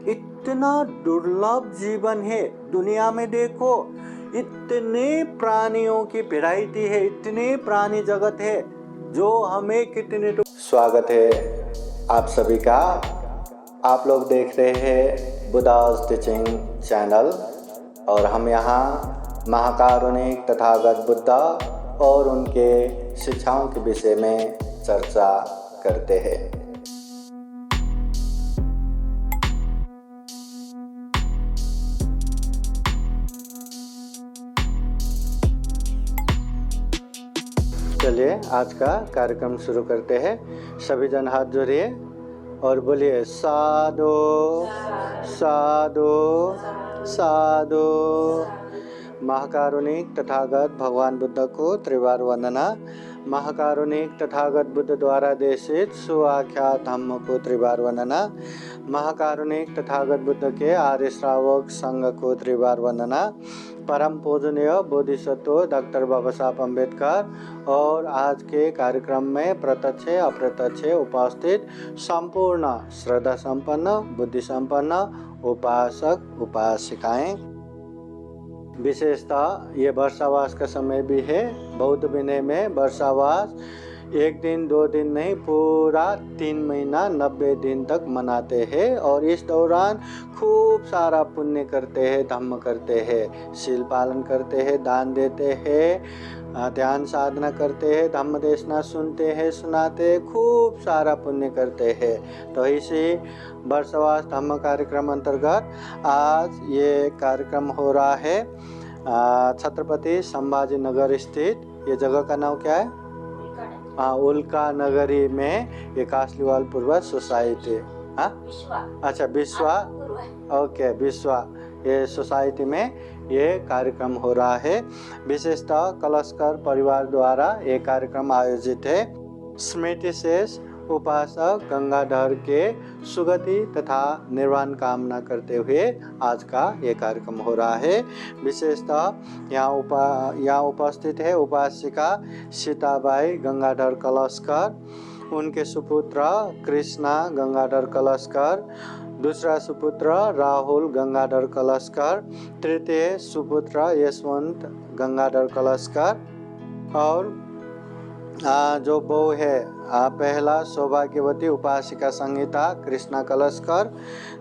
इतना दुर्लभ जीवन है दुनिया में। देखो इतने प्राणियों की वैरायटी है, इतने प्राणी जगत है जो हमें कितने स्वागत है आप सभी का। आप लोग देख रहे हैं बुद्धास टीचिंग चैनल और हम यहाँ महाकारुणिक तथागत बुद्धा और उनके शिक्षाओं के विषय में चर्चा करते हैं। चलिए आज का कार्यक्रम शुरू करते हैं। सभी जन हाथ जोड़िए और बोलिए साधु साधु साधु। महाकारुणिक तथागत भगवान बुद्ध को त्रिवार वंदना। महाकारुणिक तथागत बुद्ध द्वारा देशित सुआख्यात धम्म को त्रिवार वंदना। महाकारुणिक तथागत बुद्ध के आर्य श्रावक संघ को त्रिवार वंदना। परम पूजनीय बोधिसत्व डॉक्टर बाबा साहब अम्बेडकर और आज के कार्यक्रम में प्रत्यक्ष अप्रत्यक्ष उपस्थित संपूर्ण श्रद्धा संपन्न बुद्धि संपन्न उपासक उपासिकाएं। विशेषतः ये वर्षावास का समय भी है। बौद्ध विनय में वर्षावास 1 दिन 2 दिन नहीं, पूरा 3 महीना 90 दिन तक मनाते हैं और इस दौरान खूब सारा पुण्य करते हैं, धम्म करते हैं, शील पालन करते हैं, दान देते हैं, ध्यान साधना करते हैं, धम्म देशना सुनते हैं, सुनाते हैं, खूब सारा पुण्य करते हैं। तो इसी वर्षवास धम्म कार्यक्रम अंतर्गत आज ये कार्यक्रम हो रहा है छत्रपति संभाजी नगर स्थित, ये जगह का नाम क्या है? उल्का नगरी में ये कासलीवाल पूर्व सोसाइटी। अच्छा विश्वा, ओके विश्वा ये सोसाइटी में ये कार्यक्रम हो रहा है। विशेषतः कलशकर परिवार द्वारा ये कार्यक्रम आयोजित है। स्मृति शेष उपासक गंगाधर के सुगति तथा निर्वाण कामना करते हुए आज का ये कार्यक्रम हो रहा है। विशेषतः यहाँ उपस्थित है उपासिका सीताबाई गंगाधर कलशकर, उनके सुपुत्र कृष्णा गंगाधर कलशकर, दूसरा सुपुत्र राहुल गंगाधर कलशकर, तृतीय सुपुत्र यशवंत गंगाधर कलशकर और जो बहू है पहला सौभाग्यवती उपासिका संगीता कृष्णा कलशकर,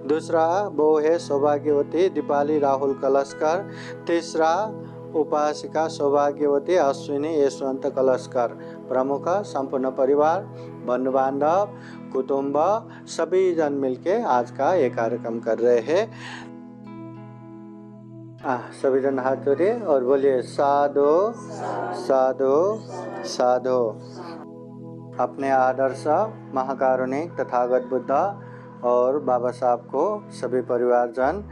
दूसरा बहू है सौभाग्यवती दीपाली राहुल कलशकर, तीसरा उपासिका सौभाग्यवती अश्विनी यशवंत कलशकर। प्रमुख संपूर्ण परिवार बंधु बांधव कुटुंब सभी जन मिलके आज का ये कार्यक्रम कर रहे हैं। सभी जन हाथ जोड़िए और बोलिए साधु साधु साधु। अपने आदर्श महाकारुणिक तथागत बुद्ध और बाबा साहब को सभी परिवारजन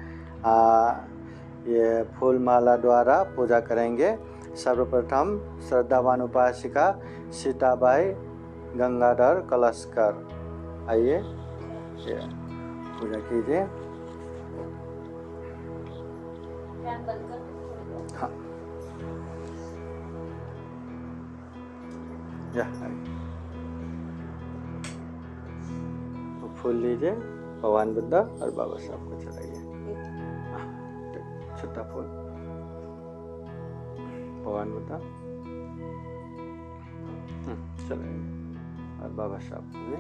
ये फूल माला द्वारा पूजा करेंगे। सर्वप्रथम श्रद्धावान उपासिका सीताबाई गंगाधर कलशकर, आइए पूजा कीजिए। हाँ तो फूल लीजिए, भगवान बुद्ध और बाबा साहब को चढ़ाइए। छोटा फूल भगवान बुद्ध चढ़ाइए और बाबा साहब को भी।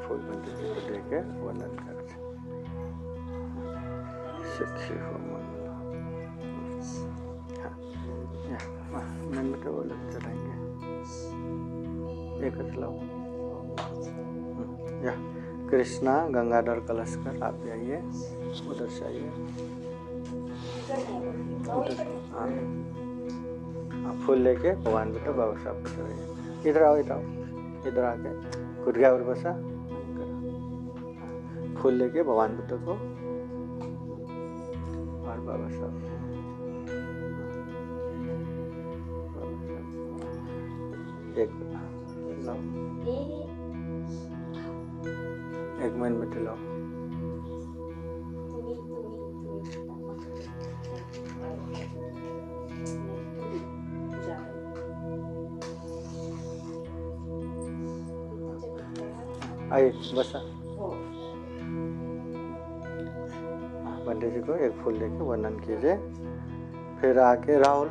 फूल बनते देके वंदन कर सुखी हो मन में तो वो लोग चलाएंगे। एक चलाओ या कृष्णा गंगाधर कलशकर आप भी आइए, उधर से आइए, फूल लेके भगवान बेटा बाबा साहब को चढ़ाइए। इधर आओ, इधर आओ, इधर आके कुर्गा और बसा फूल लेके भगवान बुद्ध को और बाबा साहब एक लाओ, एक मिनट लाओ। आइए बसा। पंडित जी को एक फूल लेके वंदन कीजिए। फिर आके राहुल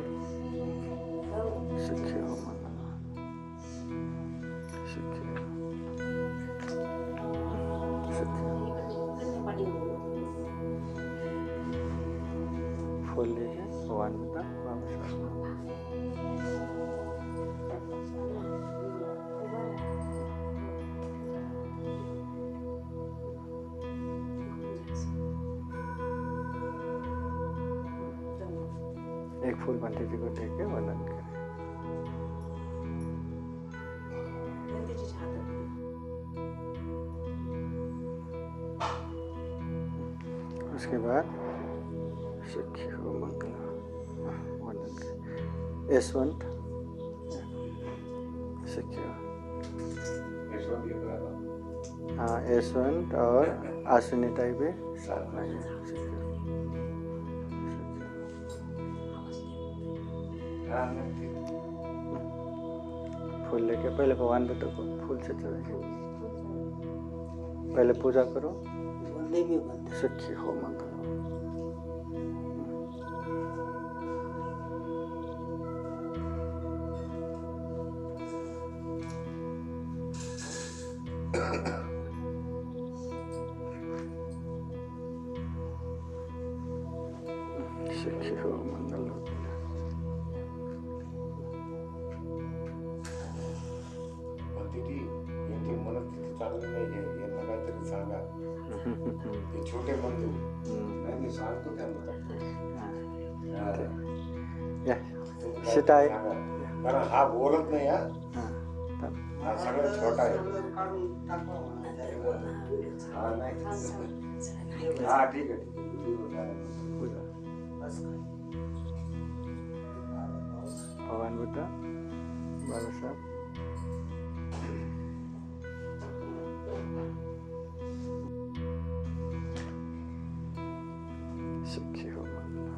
सुखी हो फूल लीजिए भगवान पिता एक फूल पंडित जी को देके वंदन करें। उसके बाद सुखी हो मंगल वंदन करें। यशवंत सुखी हो। हाँ यशवंत और अश्विनीता भी साथ में फूल लेके पहले भगवान बुद्ध को फूल से चढ़ाइए। पहले पूजा करो। सुखी हो मंगल। सुखी हो मंगल। चांगली नाही आहे यांना काहीतरी सांगा. ते छोटे बंधू नाही सांगतो त्यांना शिताय कारण हा बोलत नाही. हा सगळ्यात छोटा आहे. हा नाही हा ठीक आहे भगवान बुद्ध बाबा साहब सुखी हो मंगल।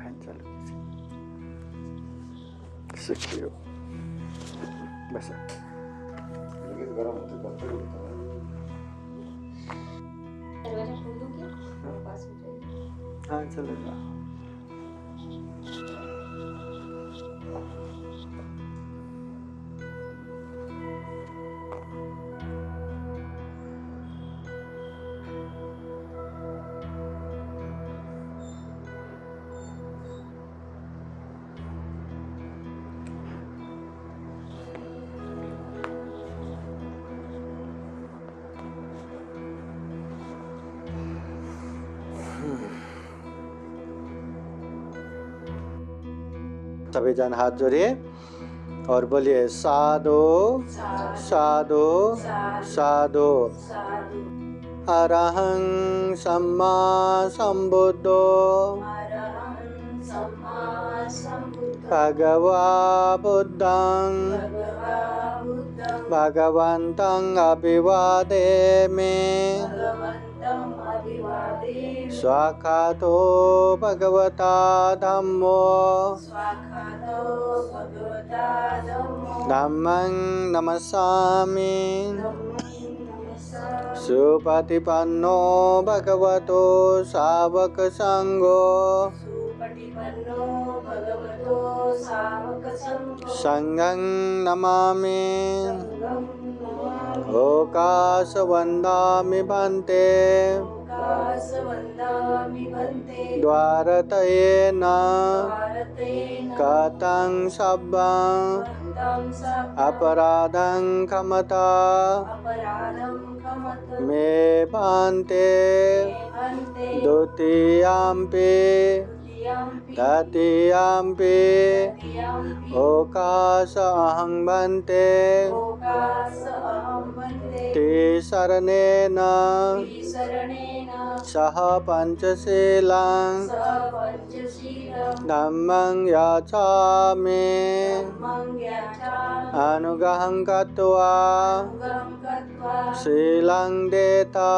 फैन चालू कीजिए। सुखी हो बस लगेच गरम होतं कपडे होतं. हाँ चलेगा। सभी जन हाथ जोड़िए और बोलिए साधु साधु साधु। अरहं सम्मा संबुद्धो भगवा बुद्धं भगवन्तं अभिवादेमि। स्वाखातो भगवता धम्मो धम्मं नमस्सामि। सुपतिपन्नो भगवतो सावक संघो संघं नमामि। ओकाशवन्दामि भन्ते द्वारतयेन कतं सब्बं अपराधं क्षमता मे भन्ते। द्वितीयम्पि तृतीयम्पि ओकाश अहं भन्ते। त्रिशरणेन सह पंचशीलं धम्मं याचामि। अनुग्रहं कृत्वा शीलं देता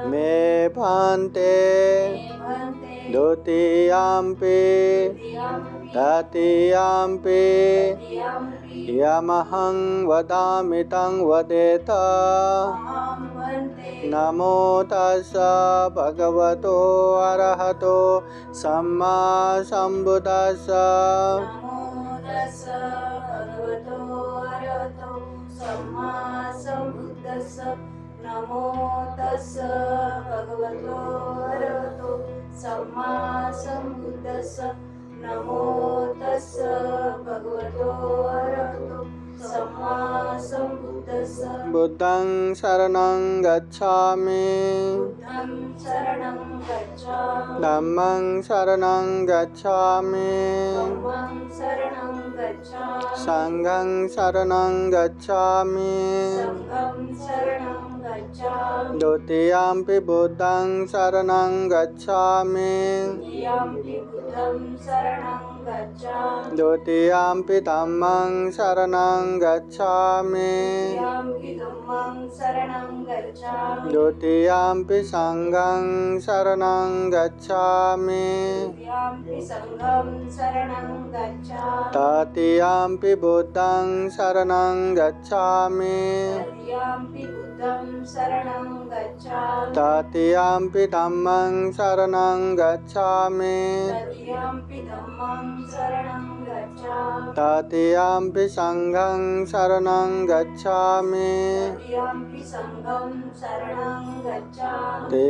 मे भन्ते। द्वितीयम्पि ततीयम्पि यमहं वदामि तं वदेत नमो तस्स भगवतो अरहतो सम्मा सम्बुद्दस्स नमो तस्स भगवतो अरहतो सम्मा सम्बुद्दस्स नमो तस्स भगवतो अरहतो सम्मा सम्बुद्दस्स बुद्धं शरणं गच्छामि बुद्धं शरणं गच्छामि धम्मं शरणं गच्छामि धम्मं शरणं गच्छामि संघं शरणं गच्छामि संघं शरणं गच्छामि द्वितीयम्पि बुद्धं शरणं गच्छामि द्वितीयम्पि बुद्धं शरणं गच्छामि द्वितीयम्पि धम्मं शरणं गच्छामि द्वितीयम्पि धम्मं शरणं गच्छामि द्वितीयम्पि संघं शरणं गच्छामि द्वितीयम्पि संघं शरणं गच्छामि तृतीयम्पि बुद्धं शरणं गच्छामि तृतीयम्पि बुद्धं शरणं गच्छामि तृतीयम्पि धम्मं शरणं गच्छामि तृतीयम्पि धम्मं शरणं गच्छामि तृतीयम्पि संघं शरणं गच्छामि तृतीयम्पि संघं शरणं गच्छामि ते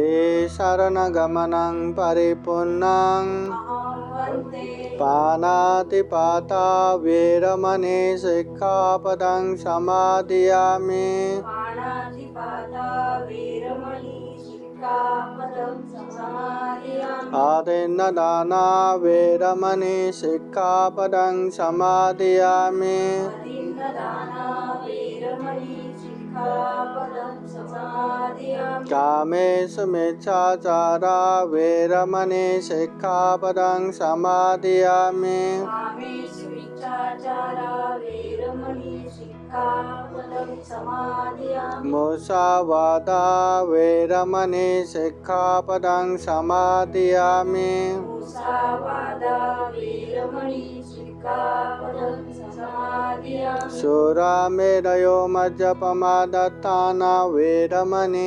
शरणगमनं परिपूर्णं अहं वन्दे पाणातिपाता वेरमणि सिक्खापदं समादयामि पाणातिपाता वीरमणि सिक्खापदं समादयामि आदिन्नदाना वेरमणि सिक्खापदं समादयामि अदीन्नदाना वीरमणि सिक्खापदं समादयामि कामेषु मिच्छाचारा वेरमणि सिक्खापदं समादयामि कामेषु मिच्छाचारा वीरमणि सिक्खापदं समादयामि मुसावादा वेरमणि सिक्खापदं समादयामि मुसावादा वीरमणि सिक्खापदं समादयामि सुरामेरयो मज्जपमादत्ताना वेरमणि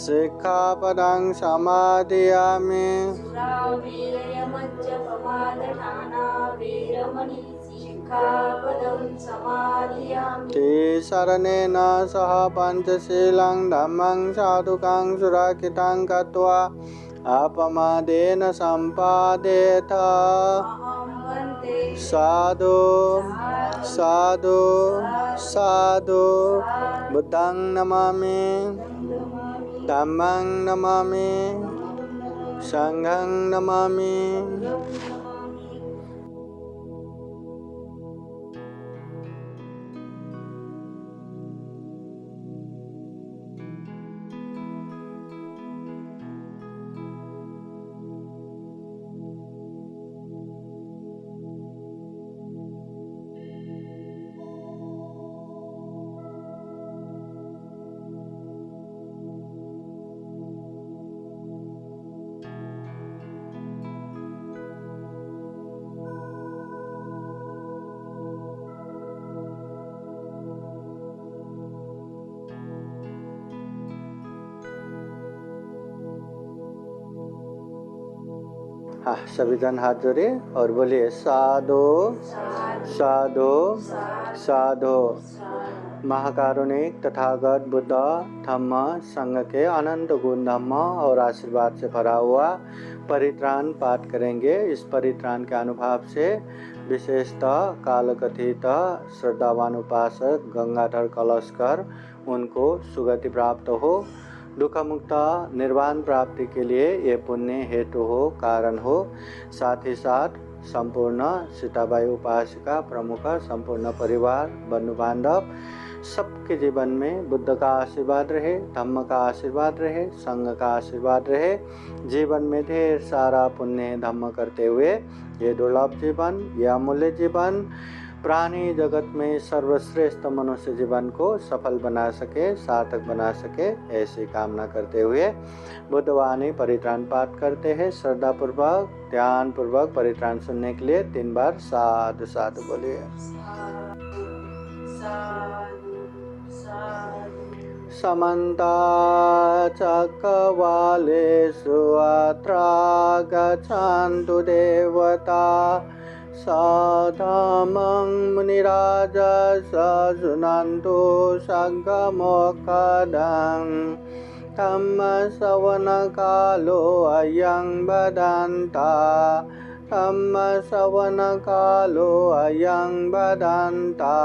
सिक्खापदं समादयामि सुरावीरयमज्जपमादठाना वीरमणि सिक्खापदं समादयामि ते शरणेन सह पञ्चशीलं धम्मं साधुकं सुरक्षितं कृत्वा अपमादेन सम्पादेत अहं वन्दे साधु साधु साधु बुद्धं नमामि धम्मं नमामि संघं नमामि हाँ, सभी जन हाथ जोड़े और बोलिए साधु साधु साधु। महाकारुणिक तथागत बुद्ध धम्म संघ के अनंत गुण धम्म और आशीर्वाद से भरा हुआ परित्राण पाठ करेंगे। इस परित्राण के अनुभव से विशेषतः कालकथित श्रद्धावान उपासक गंगाधर कलशकर उनको सुगति प्राप्त हो, दुख मुक्त निर्वाण प्राप्ति के लिए ये पुण्य हेतु हो, कारण हो। साथ ही साथ संपूर्ण सीताबाई उपासिका प्रमुख संपूर्ण परिवार बंधु बांधव सबके जीवन में बुद्ध का आशीर्वाद रहे, धम्म का आशीर्वाद रहे, संघ का आशीर्वाद रहे। जीवन में ढेर सारा पुण्य धम्म करते हुए ये दुर्लभ जीवन, यह अमूल्य जीवन प्राणी जगत में सर्वश्रेष्ठ मनुष्य जीवन को सफल बना सके, सार्थक बना सके, ऐसी कामना करते हुए बुद्धवाणी परित्राण पाठ करते हैं। श्रद्धापूर्वक ध्यान पूर्वक परित्राण सुनने के लिए 3 बार साधु साधु बोलिए। समन्ता चक्रवालेषु अत्र गच्छन्तु देवता साधमं मुनिराजस शृण्वन्तु सङ्गमोक्खदं धम्मश्रवणकालो अयं वदन्ता धम्मश्रवणकालो अयं वदन्ता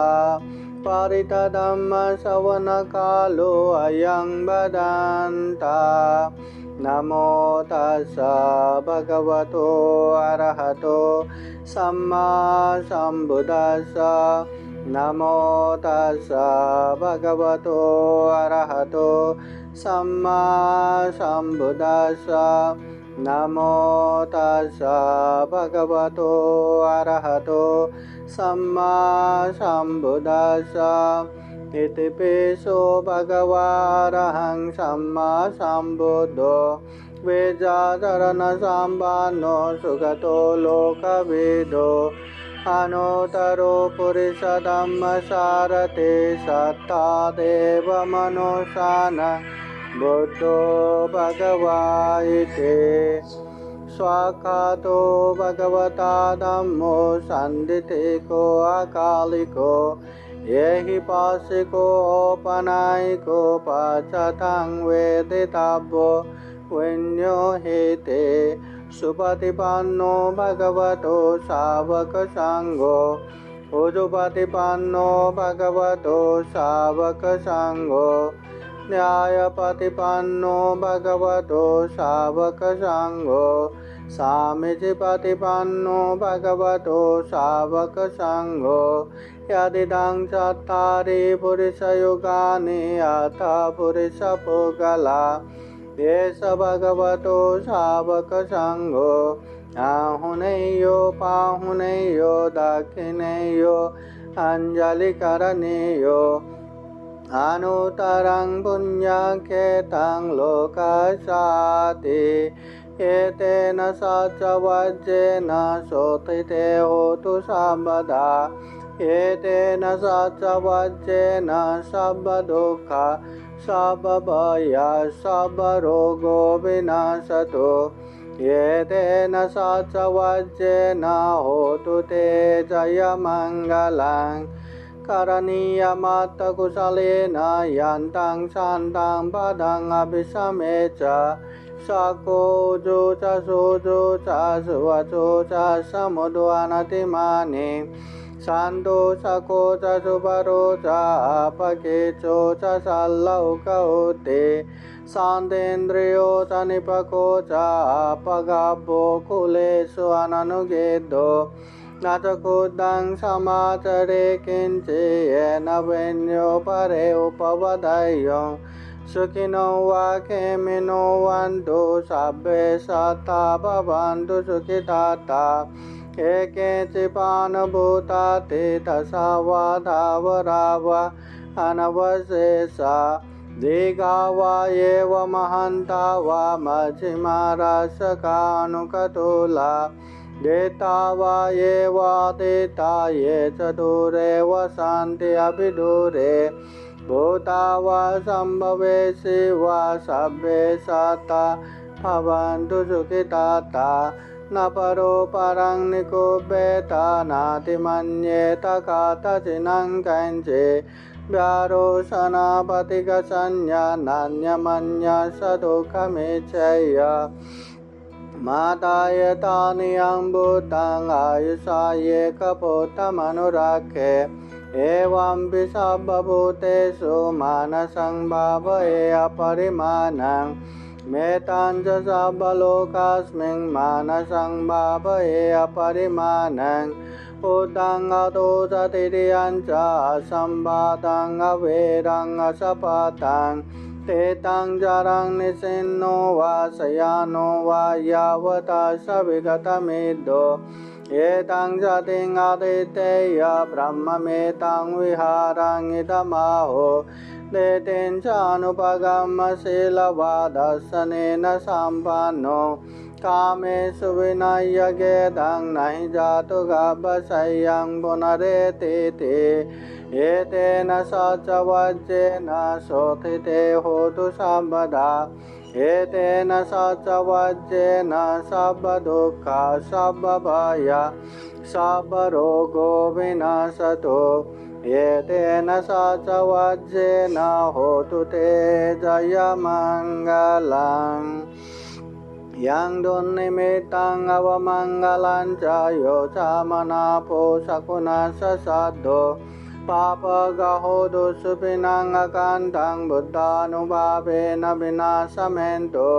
परितधम्मश्रवणकालो अयं वदन्ता नमो तस्स भगवतो अरहतो सम्मा सम्बुद्धस्स नमो तस्स भगवतो अरहतो सम्मा सम्बुद्धस्स नमो तस्स भगवतो अरहतो सम्मा सम्बुद्धस्स इति पिषो भगवारहं सम्मा सम्बुद्धो वेदाचरणसम्पन्नो सुगतो लोकविदो अनुत्तरो पुरुषधम्मसारथे सत्तादेव मनुष्यान् बुद्धो भगवायिते स्वाखातो भगवता धम्मो सन्दितिको अकालिको येहि पाशिको औपनायिको पाचतं वेदितव्यो विन्यो हेते सुपतिपन्नो भगवतो सावकसङ्घो उजुपतिपन्नो भगवतो सावकसङ्घो न्यायपतिपन्नो भगवतो सावकसङ्घो सामीचिपतिपन्नो भगवतो सावकसङ्घो यदिदं चत्वारि पुरुषयुगानि अथ पुरुषपुगला एष भगवतो सावकसङ्घो आहुनेयो पाहुनेयो दक्षिणेयो अञ्जलिकरणेयो अनुत्तरं पुण्यक्षेत्रं लोकशाति एतेन सचवज्रेन शोथिते होतु सर्वदा एतेन सचवज्रेन सर्वदुःख सर्वभय सर्वरोगो विनाशतु एतेन सचवज्रेन होतु ते जयमङ्गलं करणीयमत्तकुशलेन यन्तं शान्तं पदं अभिशमे च सकोजो च सोजो च सुवचो च समुद्वनतिमानि शान्तो सको च सुपरो च अपकेचो च सल्लौकौते शान्तेन्द्रियो च निपको च अपगभ्यो कुलेषु अननुगेदो न च कुद्धं समाचरे किञ्चिन्न वेन्यो परे उपवदयो सुखिनो वा खेमिनो वन्तु सर्वे सत्ता भवन्तु सुखिताता एकेचिपानुभूता तीर्थसावाधावरा वा अनवशेषा दीर्घा वा एव महन्ता वा मध्यमा रसकानुकतुला देता वा एवादिता ये च दूरे वसन्ति अभिदूरे भूता वा सम्भवेशि वा सर्वे सत्ता भवन्तु सुखिताता न परो परं निकुब्येत नातिमन्येत कथचिनं कञ्चित् व्यारोषणापतिगसंज्ञा नान्यमन्य स दुःखमिच्छय मातायतानि अम्बुतं आयुषा एकपोतमनुराखे एवं सर्वभूतेषु मानसं भावये अपरिमाणं मेतां च सर्वलोकास्मिन् मानसं भावये अपरिमाणं उदं अतो च तिर्यं च असंवादं अवेदं असपतं तेतं जरं निशिन्नो वा शयानो वा यावता स विगतमिद्धो एतं जतिं आदितेय ब्रह्ममेतं विहारं इदमाहो देतेन चानुपगमशीलवादर्शनेन सम्पन्नो कामेषु विनय्यगेदं नहि जातु गभसय्यं पुनरेतिते एतेन सचवज्जेन शोथिते होतु सर्वदा एतेन सचवज्जेन सर्वदुःख सर्वभय सर्वरोगो विनाशतो एतेन सचवज्जेन होतु ते जयमङ्गलम् yang दुर्निमित्तं अवमङ्गलं च यो च मनापो शकुनसद्दो पापगहो दुष्पिनं अकान्तं बुद्धानुभावेन विनाशमेन्तो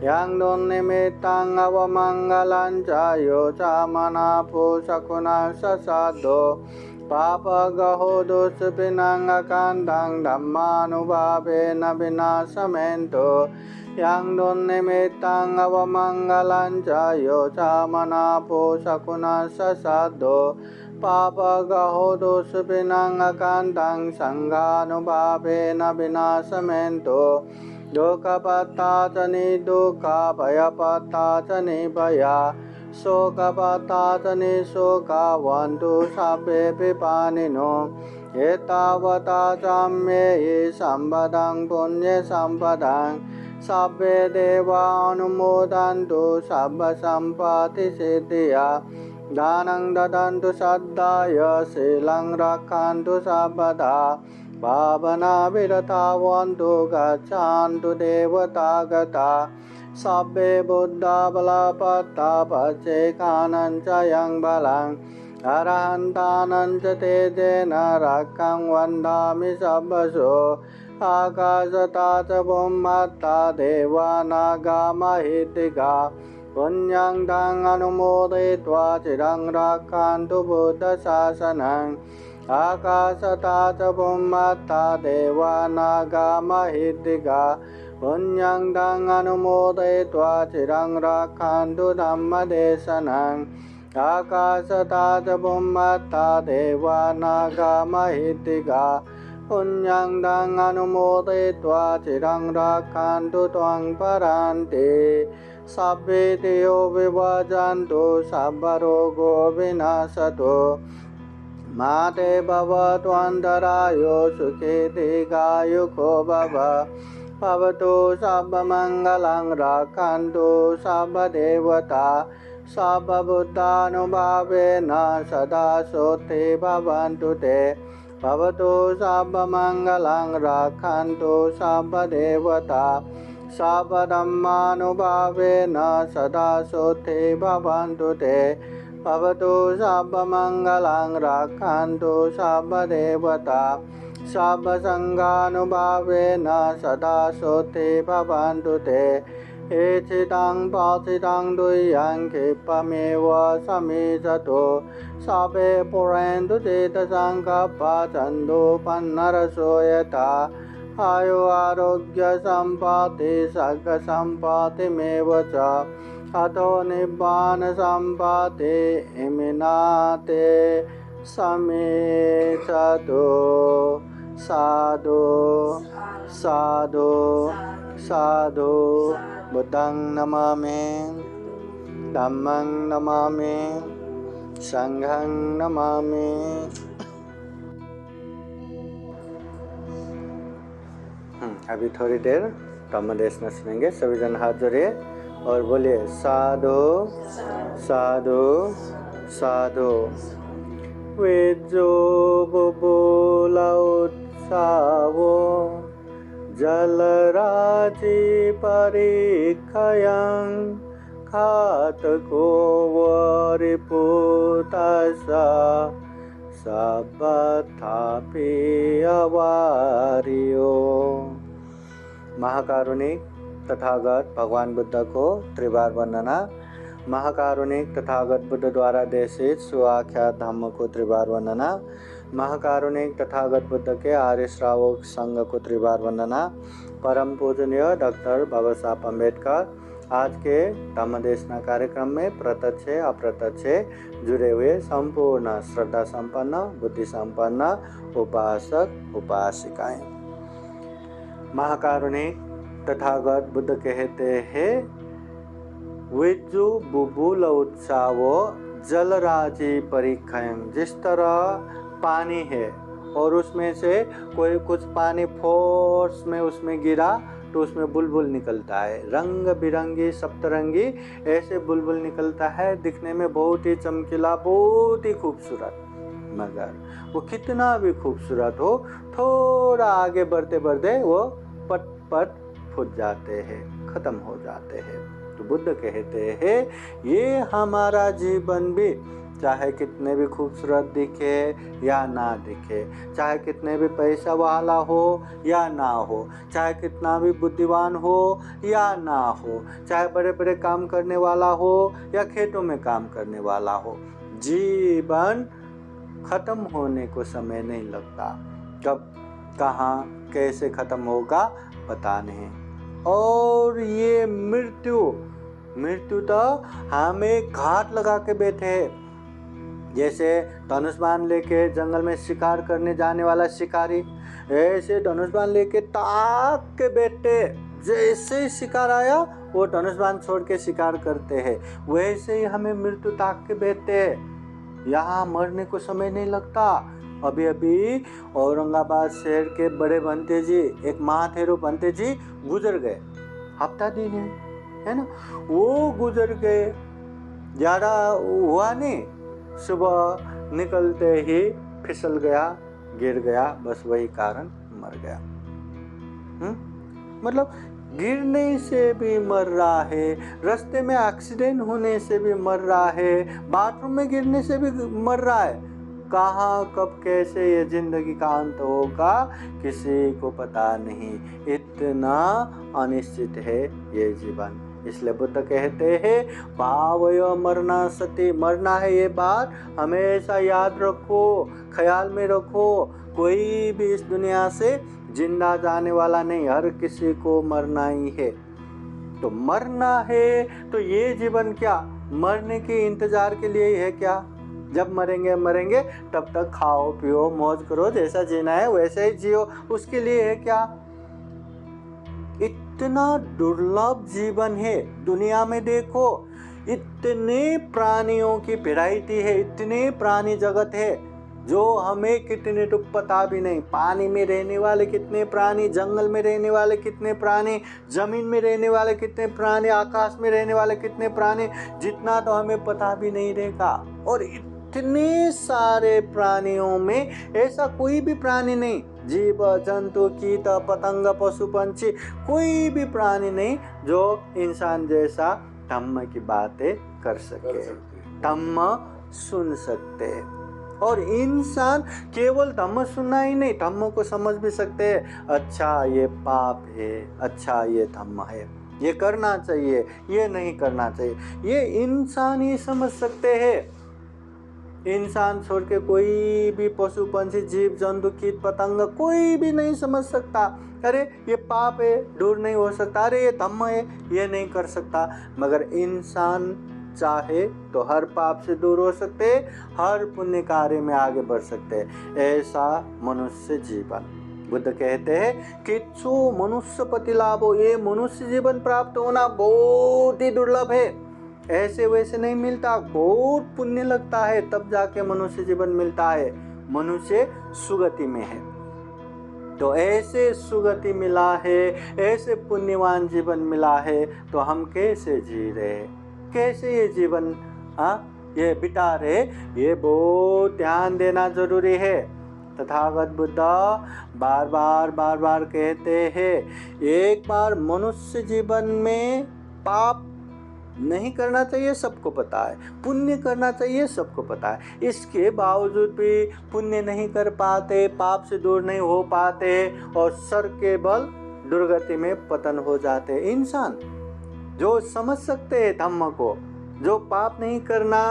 yang दुर्निमित्तं अवमङ्गलं च यो च मनापो शकुनसद्दो पापगहो दुष्पिनं अकान्तं धम्मानुभावेन विनाशमेन्तो yang दुर्निमित्तं अवमङ्गलं च यो च मनापो शकुनसद्दो पापगहो दुष्पिनं अकान्तं सङ्घानुभावेन विनाशमेन्तो दुःखपत्ता च निदुःखा भयपत्ता च निभया शोकपत्ता च निशोकावन्तु सर्वे विपानिनो एतावता चाम्येहि सम्पदं पुण्यसम्पदं सर्वे देवानुमोदन्तु सर्वसम्पत्तिसिद्धिया दानं ददन्तु श्रद्धाय शीलं रक्षन्तु सर्वदा भावना विरतावन्तु गच्छन्तु देवतागता सर्वे बुद्धा बलपत्ता पच्चेकानं च यं बलं अरहन्तानं च तेजेन रक्षं वन्दामि सर्वशो आकाशता च बुम्मत्ता देवानागामहितिका पुण्यं तं अनुमोदयित्वा चिरं रक्षन्तु बुद्धशासनम् आकाशता च बुम्मत्ता देवानागामहितिका पुण्यं तं अनुमोदयित्वा चिरं रक्षन्तु धम्मदेशनम् आकाशता च बुम्मत्ता देवानागामहितिका पुण्यं तं अनुमोदयित्वा चिरं रक्षन्तु त्वं परान्ते सर्वे देयो विभजन्तु सर्वरोगो विनाशतो मा ते भवत्वन्तरायो सुखे दीर्घायुको भवतु सर्वमङ्गलं रक्षन्तु सर्वदेवता सर्वबुद्धानुभावेन सदा सोते भवन्तु ते भवतु सर्वमङ्गलं रक्षन्तु सर्वदेवता सर्वधर्मानुभावेन सदा सोते भवन्तु ते भवतु सर्वमङ्गलं रक्षन्तु सर्वदेवता सर्वसङ्गानुभावेन सदा सोते भवन्तु ते एचितं पाचितं दुह्यं क्षिपमेव समीचतो सर्वे पुरेन्दु चेतसङ्कप्पा चन्दोपन्नरसो यथा आयु आरोग्य सम्पत्ति सर्गसम्पत्तिमेव च अतो निब्बान सम्पत्ति इमिनाते समेचतो साधु साधु साधु बुद्धं नमामि धम्मं नमामि संघं नमामि। अभी थोड़ी देर धम्मदेशना सुनेंगे। सभी जन हाथ जोड़िए और बोलिए साधु साधु साधु। वेजो बुबुला उत्सावो जलराजी परीक्षयं खातको वरिपुतसा सबथापि अवारियो। महाकारुणिक तथागत भगवान बुद्ध को त्रिवार वंदना। महाकारुणिक तथागत बुद्ध द्वारा देशित सुआख्यात धम्म को त्रिवार वंदना। महाकारुणिक तथागत बुद्ध के आर्य श्रावक संघ को त्रिवार वंदना। परम पूजनीय डॉक्टर बाबा साहब अम्बेडकर आज के धम्मदेशना कार्यक्रम में प्रत्यक्ष अप्रत्यक्ष जुड़े हुए संपूर्ण श्रद्धा संपन्न बुद्धि संपन्न उपासक उपासिकाएं। महाकारुणिक तथागत बुद्ध कहते हैं, विज्जु बुबुल उत्सावो जलराजी परीक्षण। जिस तरह पानी है और उसमें से कोई कुछ पानी फोर्स में उसमें गिरा तो उसमें बुलबुल निकलता है, रंग बिरंगी सप्तरंगी ऐसे बुलबुल निकलता है, दिखने में बहुत ही चमकीला, बहुत ही खूबसूरत। मगर वो कितना भी खूबसूरत हो, थोड़ा आगे बढ़ते बढ़ते वो पट पट फूट जाते हैं, खत्म हो जाते हैं। तो बुद्ध कहते हैं, ये हमारा जीवन भी चाहे कितने भी खूबसूरत दिखे या ना दिखे, चाहे कितने भी पैसा वाला हो या ना हो, चाहे कितना भी बुद्धिमान हो या ना हो, चाहे बड़े बड़े काम करने वाला हो या खेतों में काम करने वाला हो, जीवन खत्म होने को समय नहीं लगता। कब कहाँ कैसे खत्म होगा पता नहीं। और ये मृत्यु तो हमें घाट लगा के बैठे है। जैसे धनुष बाण लेके जंगल में शिकार करने जाने वाला शिकारी, ऐसे धनुष बाण लेके ताक के बैठे, जैसे ही शिकार आया वो धनुष बाण छोड़ के शिकार करते हैं। वैसे ही हमें मृत्यु ताक के बैठते हैं। यहाँ मरने को समय नहीं लगता। अभी अभी औरंगाबाद शहर के बड़े बनते जी, एक महाथेरो बनते जी गुजर गए, हफ्ता दिन है ना, वो गुजर गए, ज़्यादा हुआ नहीं, सुबह निकलते ही फिसल गया, गिर गया, बस वही कारण मर गया। मतलब गिरने से भी मर रहा है, रास्ते में एक्सीडेंट होने से भी मर रहा है, बाथरूम में गिरने से भी मर रहा है। कहाँ कब कैसे ये जिंदगी का अंत होगा किसी को पता नहीं, इतना अनिश्चित है ये जीवन। इसलिए बुद्ध कहते हैं, भावय मरना सती, मरना है ये बात हमेशा याद रखो, ख्याल में रखो। कोई भी इस दुनिया से जिंदा जाने वाला नहीं, हर किसी को मरना ही है। तो मरना है तो ये जीवन क्या मरने के इंतजार के लिए ही है क्या? जब मरेंगे मरेंगे, तब तक खाओ पियो मौज करो, जैसा जीना है वैसे ही जियो, उसके लिए है क्या? इतना दुर्लभ जीवन है दुनिया में। देखो इतने प्राणियों की वैरायटी है, इतने प्राणी जगत है जो हमें कितने तो पता भी नहीं। पानी में रहने वाले कितने प्राणी, जंगल में रहने वाले कितने प्राणी, जमीन में रहने वाले कितने प्राणी, आकाश में रहने वाले कितने प्राणी, जितना तो हमें पता भी नहीं रहेगा। और इतने सारे प्राणियों में ऐसा कोई भी प्राणी नहीं, जीव जंतु कीट पतंग पशु पंछी, कोई भी प्राणी नहीं जो इंसान जैसा धम्म की बातें कर सके, धम्म सुन सकते। और इंसान केवल धम्म सुनना ही नहीं, धम्म को समझ भी सकते हैं। अच्छा ये पाप है, अच्छा ये धम्म है, ये करना चाहिए, ये नहीं करना चाहिए, ये इंसान ही समझ सकते हैं। इंसान छोड़ के कोई भी पशु पंछी जीव जंतु कीट पतंग कोई भी नहीं समझ सकता। अरे ये पाप है, दूर नहीं हो सकता, अरे ये धम्म है, ये नहीं कर सकता। मगर इंसान चाहे तो हर पाप से दूर हो सकते, हर पुण्य कार्य में आगे बढ़ सकते। ऐसा मनुष्य जीवन बुद्ध कहते हैं किच्छु मनुष्य पति लाभो, ये मनुष्य जीवन प्राप्त होना बहुत ही दुर्लभ है। ऐसे वैसे नहीं मिलता, बहुत पुण्य लगता है तब जाके मनुष्य जीवन मिलता है। मनुष्य सुगति में है, तो ऐसे सुगति मिला है, ऐसे पुण्यवान जीवन मिला है, तो हम कैसे जी रहे, कैसे ये जीवन ये बिता रहे, ये बहुत ध्यान देना जरूरी है। तथागत बुद्ध बार बार कहते हैं, एक बार मनुष्य जीवन में पाप नहीं करना चाहिए सबको पता है, पुण्य करना चाहिए सबको पता है, इसके बावजूद भी पुण्य नहीं कर पाते, पाप से दूर नहीं हो पाते और सर के बल दुर्गति में पतन हो जाते। इंसान जो समझ सकते हैं धम्म को, जो पाप नहीं करना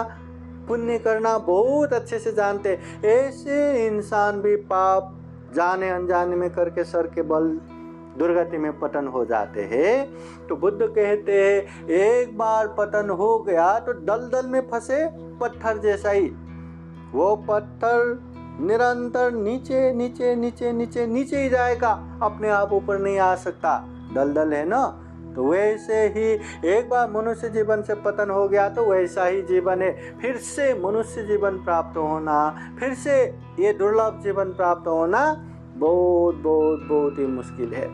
पुण्य करना बहुत अच्छे से जानते, ऐसे इंसान भी पाप जाने अनजाने में करके सर के बल दुर्गति में पतन हो जाते हैं। तो बुद्ध कहते हैं एक बार पतन हो गया तो दलदल में फंसे पत्थर जैसा ही, वो पत्थर निरंतर नीचे नीचे नीचे नीचे नीचे ही जाएगा, अपने आप ऊपर नहीं आ सकता, दलदल है ना। तो वैसे ही एक बार मनुष्य जीवन से पतन हो गया तो वैसा ही जीवन है, फिर से मनुष्य जीवन प्राप्त होना, फिर से ये दुर्लभ जीवन प्राप्त होना बहुत बहुत बहुत ही मुश्किल है।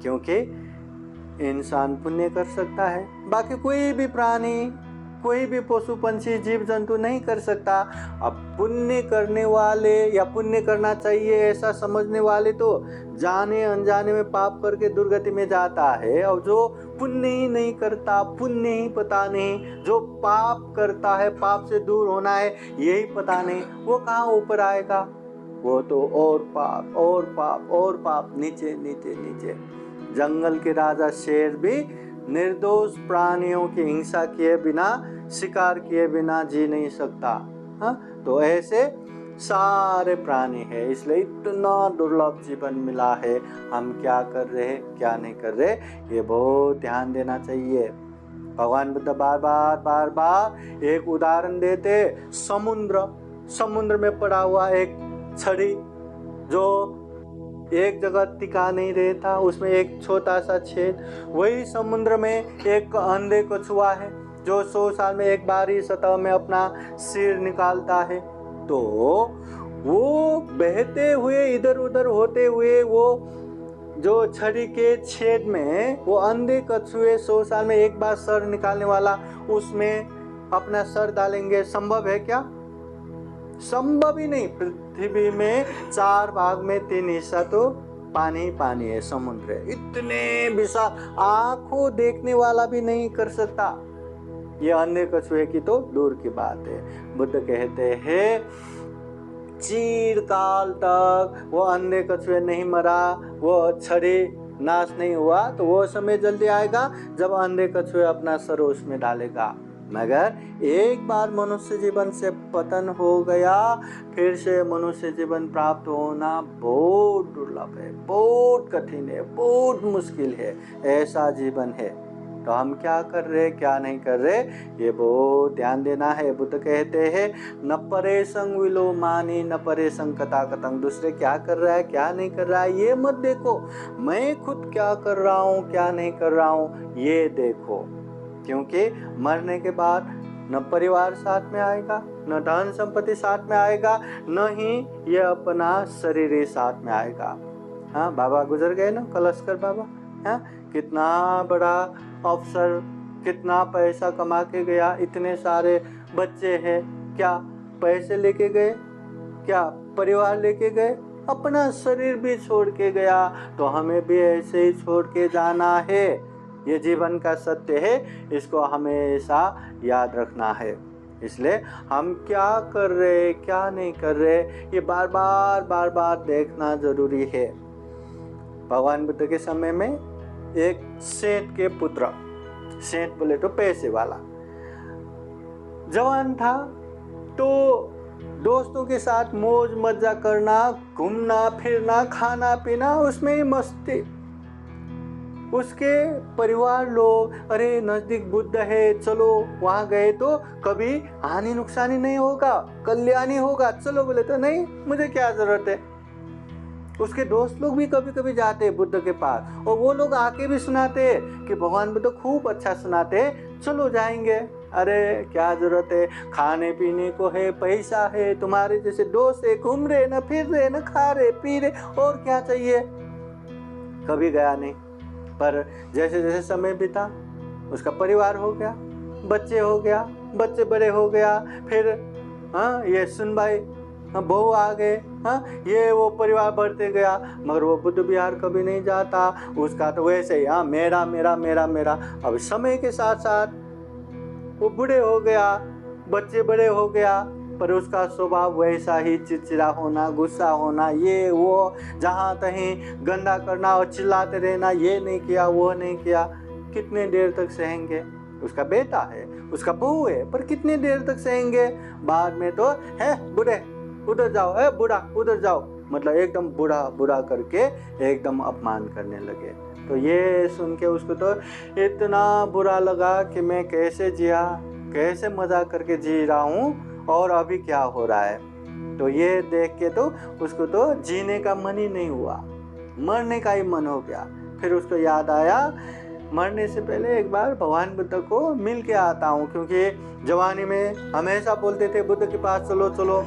क्योंकि इंसान पुण्य कर सकता है, बाकी कोई भी प्राणी, कोई भी पशु पंछी जीव जंतु नहीं कर सकता। अब पुण्य करने वाले या पुण्य करना चाहिए ऐसा समझने वाले तो जाने अनजाने में पाप करके दुर्गति में जाता है, और जो पुण्य ही नहीं करता, पुण्य ही पता नहीं, जो पाप करता है, पाप से दूर होना है यही पता नहीं, वो कहाँ ऊपर आएगा? वो तो और पाप और पाप और पाप, नीचे नीचे नीचे। जंगल के राजा शेर भी निर्दोष प्राणियों की हिंसा किए बिना, शिकार किए बिना जी नहीं सकता। हाँ, तो ऐसे सारे प्राणी है, इसलिए इतना दुर्लभ जीवन मिला है। हम क्या कर रहे हैं, क्या नहीं कर रहे, ये बहुत ध्यान देना चाहिए। भगवान बुद्ध बार बार एक उदाहरण देते, समुद्र में पड़ा हुआ एक छड़ी जो एक जगह टिका नहीं रहता, उसमें एक छोटा सा छेद। वही समुद्र में एक अंधे कछुआ है जो 100 साल में एक बार ही सतह में अपना सिर निकालता है। तो वो बहते हुए इधर उधर होते हुए वो जो छड़ी के छेद में वो अंधे कछुए 100 साल में एक बार सर निकालने वाला, उसमें अपना सर डालेंगे, संभव है क्या? संभव ही नहीं। पृथ्वी में 4 भाग में 3 हिस्सा तो पानी पानी है, समुद्र है, इतने विशाल आंखों देखने वाला भी नहीं कर सकता। ये अंधे कछुए की तो दूर की बात है। बुद्ध कहते हैं चिरकाल तक वो अंधे कछुए नहीं मरा, वो छड़ी नाश नहीं हुआ, तो वो समय जल्दी आएगा जब अंधे कछुए अपना सर उसमें डालेगा। मगर एक बार मनुष्य जीवन से पतन हो गया, फिर से मनुष्य जीवन प्राप्त होना बहुत दुर्लभ है, बहुत कठिन है, बहुत मुश्किल है। ऐसा जीवन है। तो हम क्या कर रहे, क्या नहीं कर रहे, ये बहुत ध्यान देना है। बुद्ध कहते हैं न परे संग विलो मानी न परे संग कथा कतंग। दूसरे क्या कर रहा है, क्या नहीं कर रहा है, ये मत देखो। मैं खुद क्या कर रहा हूँ, क्या नहीं कर रहा हूँ, ये देखो। क्योंकि मरने के बाद न परिवार साथ में आएगा, न धन संपत्ति साथ में आएगा, न ही ये अपना शरीर ही साथ में आएगा। हाँ, बाबा गुजर गए ना, कलस्कर बाबा। हाँ, कितना बड़ा अफसर, कितना पैसा कमा के गया, इतने सारे बच्चे हैं, क्या पैसे लेके गए, क्या परिवार लेके गए, अपना शरीर भी छोड़ के गया। तो हमें भी ऐसे ही छोड़ के जाना है। ये जीवन का सत्य है, इसको हमेशा याद रखना है। इसलिए हम क्या कर रहे, क्या नहीं कर रहे, ये बार बार देखना जरूरी है। भगवान बुद्ध के समय में एक सेठ के पुत्र, सेठ बोले तो पैसे वाला, जवान था, तो दोस्तों के साथ मौज मजा करना, घूमना फिरना, खाना पीना, उसमें ही मस्ती। उसके परिवार लोग, अरे नजदीक बुद्ध है, चलो वहां गए तो कभी हानि नुकसानी नहीं होगा, कल्याणी होगा, चलो। बोले तो नहीं, मुझे क्या जरूरत है। उसके दोस्त लोग भी कभी कभी जाते बुद्ध के पास, और वो लोग आके भी सुनाते कि भगवान बुद्ध खूब अच्छा सुनाते, चलो जाएंगे। अरे क्या जरूरत है, खाने पीने को है, पैसा है, तुम्हारे जैसे दोस्त है, घूम रहे ना, फिर रहे ना, खा रहे पी रहे, और क्या चाहिए। कभी गया नहीं। पर जैसे जैसे समय बीता, उसका परिवार हो गया, बच्चे हो गया, बच्चे बड़े हो गया, फिर ये सुन भाई बहू आ गए, ये वो परिवार बढ़ते गया, मगर वो बुद्ध विहार कभी नहीं जाता। उसका तो वैसे ही मेरा मेरा मेरा मेरा। अब समय के साथ साथ वो बूढ़े हो गया, बच्चे बड़े हो गया, पर उसका स्वभाव वैसा ही चिड़चिड़ा होना, गुस्सा होना, ये वो, जहाँ तहीं गंदा करना और चिल्लाते रहना, ये नहीं किया, वो नहीं किया। कितने देर तक सहेंगे? उसका बेटा है, उसका बहू है, पर कितनी देर तक सहेंगे? बाद में तो है बूढ़े उधर जाओ, है बूढ़ा उधर जाओ, मतलब एकदम बुरा बुरा करके एकदम अपमान करने लगे। तो ये सुन के उसको तो इतना बुरा लगा कि मैं कैसे जिया, कैसे मजा करके जी रहा हूँ और अभी क्या हो रहा है। तो ये देख के तो उसको तो जीने का मन ही नहीं हुआ, मरने का ही मन हो गया। फिर उसको याद आया मरने से पहले एक बार भगवान बुद्ध को मिल के आता हूँ, क्योंकि जवानी में हमेशा बोलते थे बुद्ध के पास चलो चलो,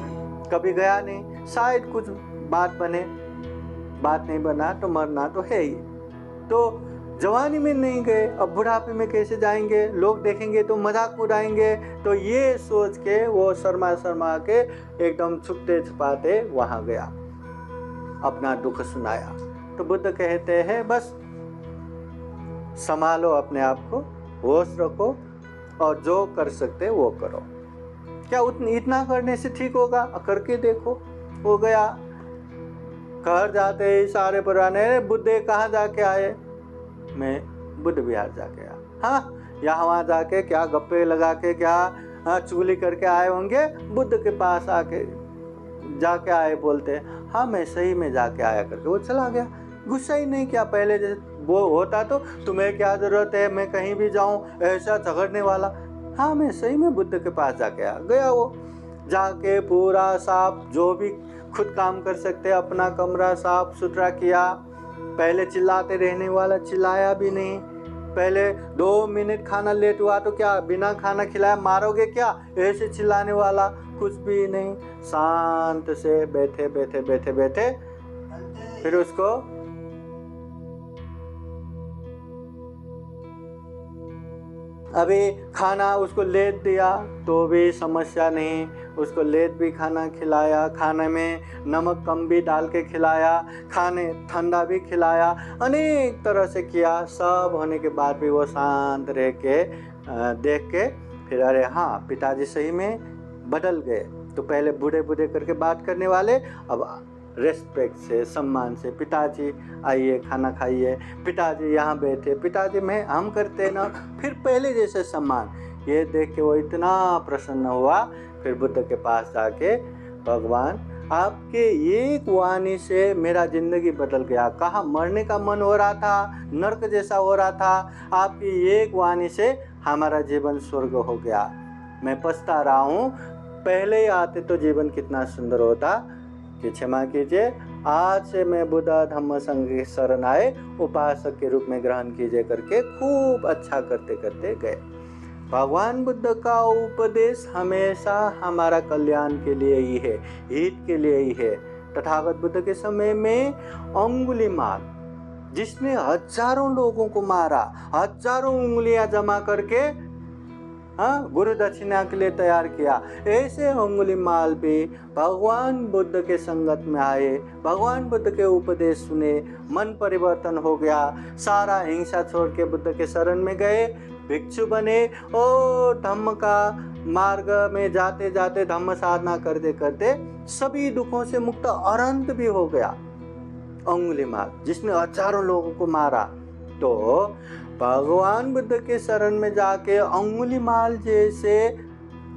कभी गया नहीं, शायद कुछ बात बने, बात नहीं बना तो मरना तो है ही। तो जवानी में नहीं गए, अब बुढ़ापे में कैसे जाएंगे, लोग देखेंगे तो मजाक उड़ाएंगे। तो ये सोच के वो शर्मा शर्मा के एकदम छुपते छुपाते वहां गया, अपना दुख सुनाया। तो बुद्ध कहते हैं बस संभालो अपने आप को, होश रखो और जो कर सकते वो करो। क्या इतना करने से ठीक होगा, करके देखो। हो गया। घर जाते ही सारे पुराने बुद्ध कहाँ जाके आए, मैं बुद्ध विहार जाके आया। हाँ, यहाँ वहाँ जाके क्या गप्पे लगा के क्या चुगली करके आए होंगे, बुद्ध के पास आके जाके आए बोलते हाँ मैं सही में जाके आया करके वो चला गया। गुस्सा ही नहीं किया। पहले जैसे वो होता तो तुम्हें क्या जरूरत है मैं कहीं भी जाऊं, ऐसा झगड़ने वाला। हाँ मैं सही में बुद्ध के पास जाके आ गया। वो जाके पूरा साफ, जो भी खुद काम कर सकते अपना कमरा साफ सुथरा किया। पहले चिल्लाते रहने वाला चिल्लाया भी नहीं। पहले 2 मिनट खाना लेट हुआ तो क्या बिना खाना खिलाया मारोगे क्या, ऐसे चिल्लाने वाला कुछ भी नहीं। शांत से बैठे बैठे बैठे बैठे फिर उसको अभी खाना उसको लेट दिया तो भी समस्या नहीं, उसको लेट भी खाना खिलाया, खाने में नमक कम भी डाल के खिलाया, खाने ठंडा भी खिलाया, अनेक तरह से किया। सब होने के बाद भी वो शांत रह के देख के फिर अरे हाँ पिताजी सही में बदल गए। तो पहले बूढ़े बूढ़े करके बात करने वाले अब रेस्पेक्ट से सम्मान से पिताजी आइए खाना खाइए, पिताजी यहाँ बैठे, पिताजी में हम करते ना, फिर पहले जैसे सम्मान। ये देख के वो इतना प्रसन्न हुआ। फिर बुद्ध के पास जाके भगवान आपके एक वाणी से मेरा जिंदगी बदल गया। कहाँ मरने का मन हो रहा था, नर्क जैसा हो रहा था, आपकी एक वाणी से हमारा जीवन स्वर्ग हो गया। मैं पछता रहा हूँ, पहले ही आते तो जीवन कितना सुंदर होता। कि क्षमा कीजिए, आज से मैं बुद्ध धम्म संघ की शरण आए, उपासक के रूप में ग्रहण कीजिए करके खूब अच्छा करते करते गए। भगवान बुद्ध का उपदेश हमेशा हमारा कल्याण के लिए ही है, हित के लिए ही है। तथागत बुद्ध के समय में अंगुलीमाल, जिसने हजारों लोगों को मारा, हजारों उंगलियां जमा करके गुरु दक्षिणा के लिए तैयार किया, ऐसे अंगुलीमाल भी भगवान बुद्ध के संगत में आए, भगवान बुद्ध के उपदेश सुने, मन परिवर्तन हो गया, सारा हिंसा छोड़ के बुद्ध के शरण में गए, भिक्षु बने और धम्म का मार्ग में जाते जाते धम्म साधना करते करते सभी दुखों से मुक्त अनंत भी हो गया। अंगुलीमाल जिसने हजारों लोगों को मारा, तो भगवान बुद्ध के शरण में जाके अंगुलीमाल जैसे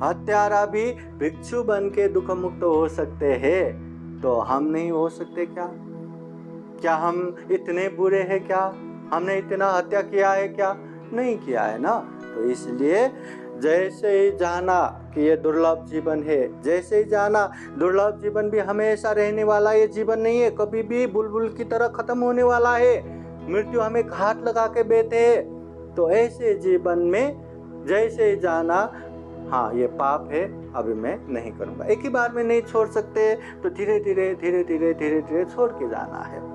हत्यारा भी भिक्षु बन के दुख मुक्त हो सकते हैं, तो हम नहीं हो सकते क्या? क्या हम इतने बुरे हैं क्या? हमने इतना हत्या किया है क्या? नहीं किया है ना। तो इसलिए जैसे ही जाना कि ये दुर्लभ जीवन है, जैसे ही जाना दुर्लभ जीवन भी हमेशा रहने वाला ये जीवन नहीं है, कभी भी बुलबुल की तरह खत्म होने वाला है। मृत्यु हमें घात लगा के बैठे। तो ऐसे जीवन में जैसे ही जाना, हाँ ये पाप है, अभी मैं नहीं करूँगा। एक ही बार में नहीं छोड़ सकते, तो धीरे धीरे धीरे धीरे धीरे धीरे छोड़ के जाना है।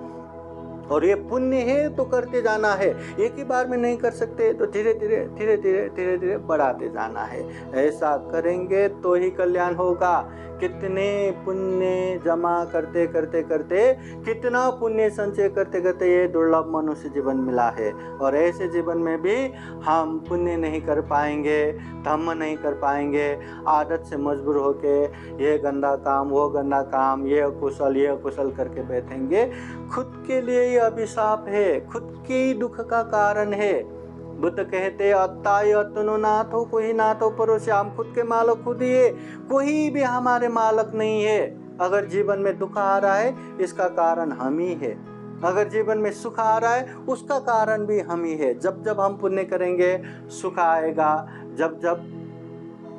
और ये पुण्य है तो करते जाना है, एक ही बार में नहीं कर सकते, तो धीरे धीरे धीरे धीरे धीरे धीरे बढ़ाते जाना है। ऐसा करेंगे तो ही कल्याण होगा। कितने पुण्य जमा करते करते करते, कितना पुण्य संचय करते करते ये दुर्लभ मनुष्य जीवन मिला है। और ऐसे जीवन में भी हम पुण्य नहीं कर पाएंगे, धम्म नहीं कर पाएंगे, आदत से मजबूर होके ये गंदा काम वो गंदा काम, ये अकुशल करके बैठेंगे। खुद के लिए ये अभिशाप है, खुद के ही दुख का कारण है। बुद्ध कहते अत्ताय अतनो नाथ हो, कोई नाथ हो परोसे, हम खुद के मालक खुद ही है, कोई भी हमारे मालक नहीं है। अगर जीवन में दुख आ रहा है इसका कारण हम ही है, अगर जीवन में सुख आ रहा है उसका कारण भी हम ही है। जब जब हम पुण्य करेंगे सुख आएगा, जब जब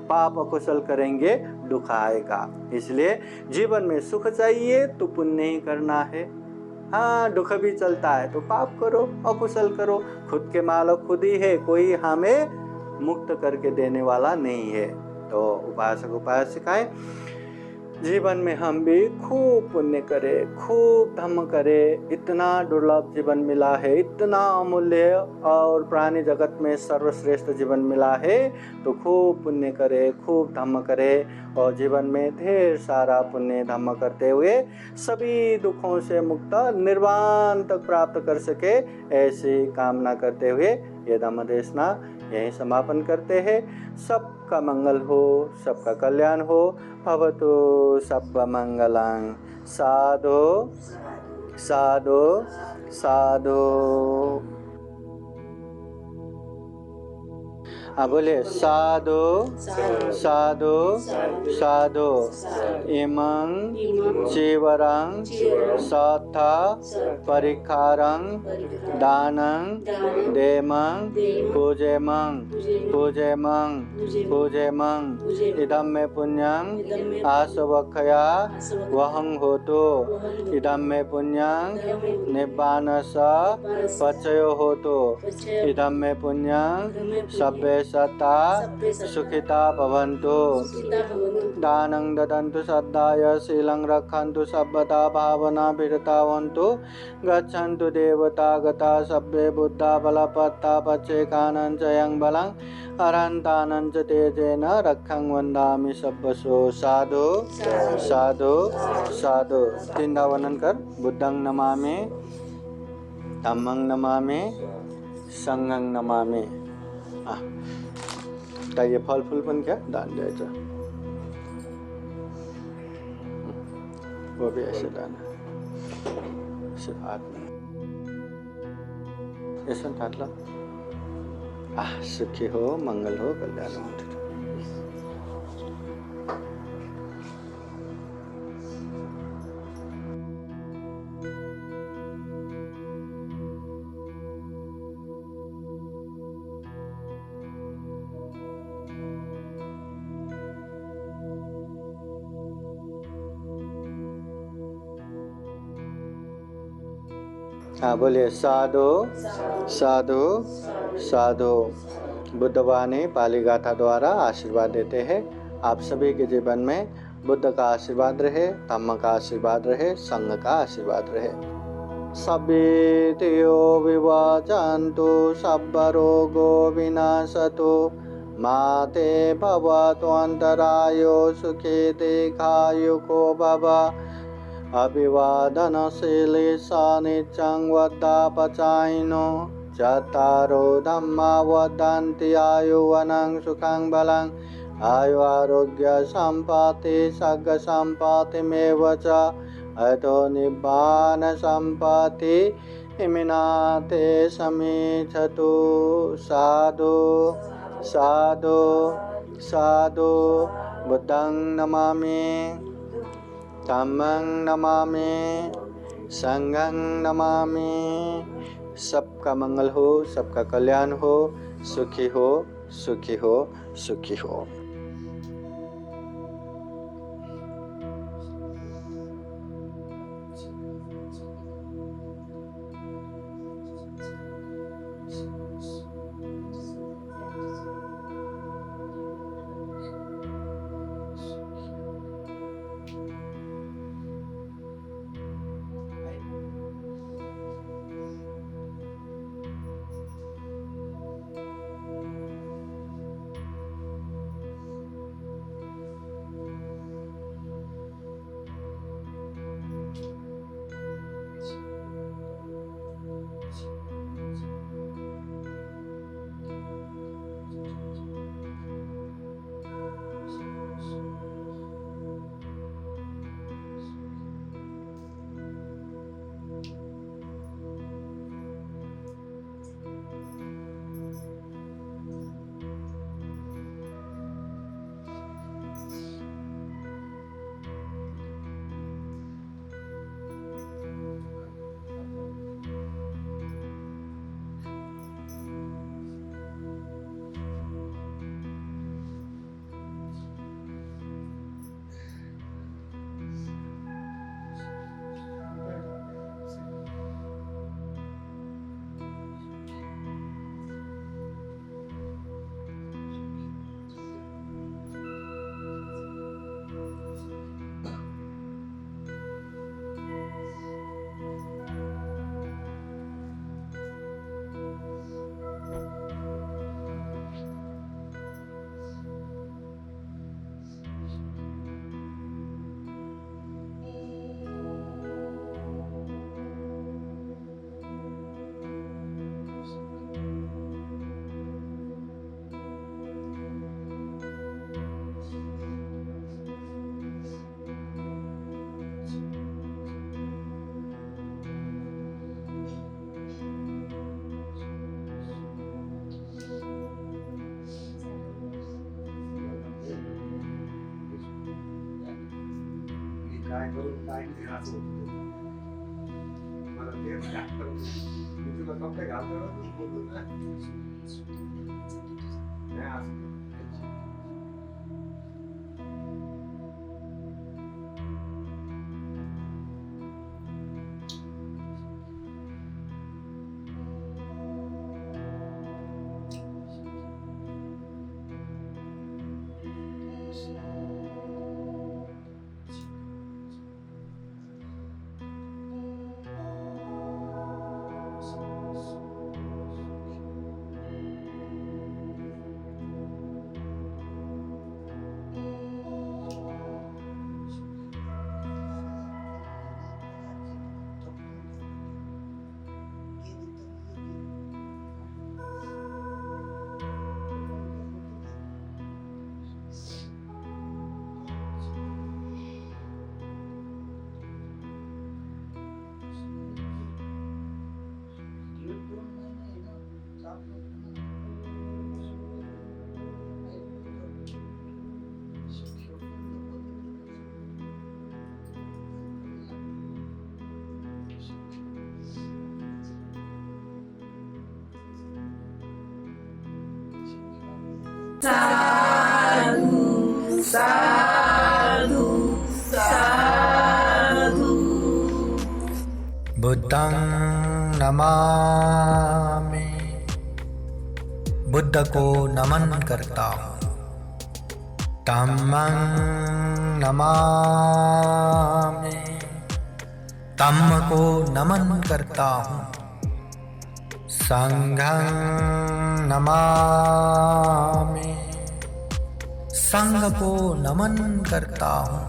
पाप अकुशल करेंगे दुख आएगा। इसलिए जीवन में सुख चाहिए तो पुण्य ही करना है। हाँ, दुख भी चलता है तो पाप करो, अकुशल करो, खुद के मालिक खुद ही है, कोई हमें मुक्त करके देने वाला नहीं है। तो उपासक उपासिकाएं जीवन में हम भी खूब पुण्य करें, खूब धर्म करें। इतना दुर्लभ जीवन मिला है, इतना अमूल्य और प्राणी जगत में सर्वश्रेष्ठ जीवन मिला है, तो खूब पुण्य करें, खूब धर्म करें और जीवन में ढेर सारा पुण्य धर्म करते हुए सभी दुखों से मुक्त निर्वाण तक प्राप्त कर सके, ऐसी कामना करते हुए ये धम्म देशना यहीं समापन करते हैं। सबका मंगल हो, सबका कल्याण हो। भवतु सबका मंगलं। साधु साधु साधु। बोले साधु साधु साधु। इमं चीवरं सत्थ परिखारं दानं देमं पूजेमं पूजेमं पूजेमं। इदं मे पुण्यं आसवक्षया वहं होतु। इदं मे पुण्यं निब्बानस पचयो होतु। इदं मे पुण्यं सब्बे सत्ता सुखिता भवन्तु। दानं ददन्तु सद्दाय शीलं रक्षन्तु सर्वदा भावना विरता भवन्तु। गच्छन्तु देवता गता सब्बे बुद्धा बलपत्ता पच्चेकानं च यं बलं अरहन्तानं च तेजेन रक्षं वन्दामि सर्वशो। साधु साधु साधु। तीन वर्णन कर। बुद्धं नमामि, धम्मं नमामि, संघं नमामि। ये फल फूल पण क्या दान द्यायचं, वो भी ऐसे दान सिर्फ हाथ में ऐसा ठाटला। सुखी हो, मंगल हो, कल्याण हो। बोलिए साधु साधु साधु। बुद्ध वाणी पाली गाथा द्वारा आशीर्वाद देते हैं। आप सभी के जीवन में बुद्ध का आशीर्वाद रहे, धम्म का आशीर्वाद रहे, संघ का आशीर्वाद रहे। सभेतयो विवाचन्तु सब्बरोगो विनाशतु। माते भवतु अन्तरायो सुखे दीर्घायुको भव। अभिवादनशीले सानिध्यं वद्दापचायिनो। चत्वारो धम्मा वदन्ति आयुवनं सुखं बलं। आयु आरोग्य सम्पत्ति सग्ग सम्पत्तिमेव च। अतो निब्बान सम्पत्ति इमिनाते समीक्षतु। साधु साधु साधु। बुद्धं नमामि, धम्मं नमामि, संघं नमामि। सबका मंगल हो, सबका कल्याण हो, सुखी हो, सुखी हो, सुखी हो। काय करू काय नाही असं होतं. मला तेच काय करू मी तुला कपडे घालतो ना, तू बोलतो ना. नाही असं साधु साधु साधु। बुद्धं नमामि, बुद्ध को नमन करता हूँ। धम्मं नमामि, धम्म को नमन करता हूँ। संघं नमामि, संघ को नमन करता हूँ।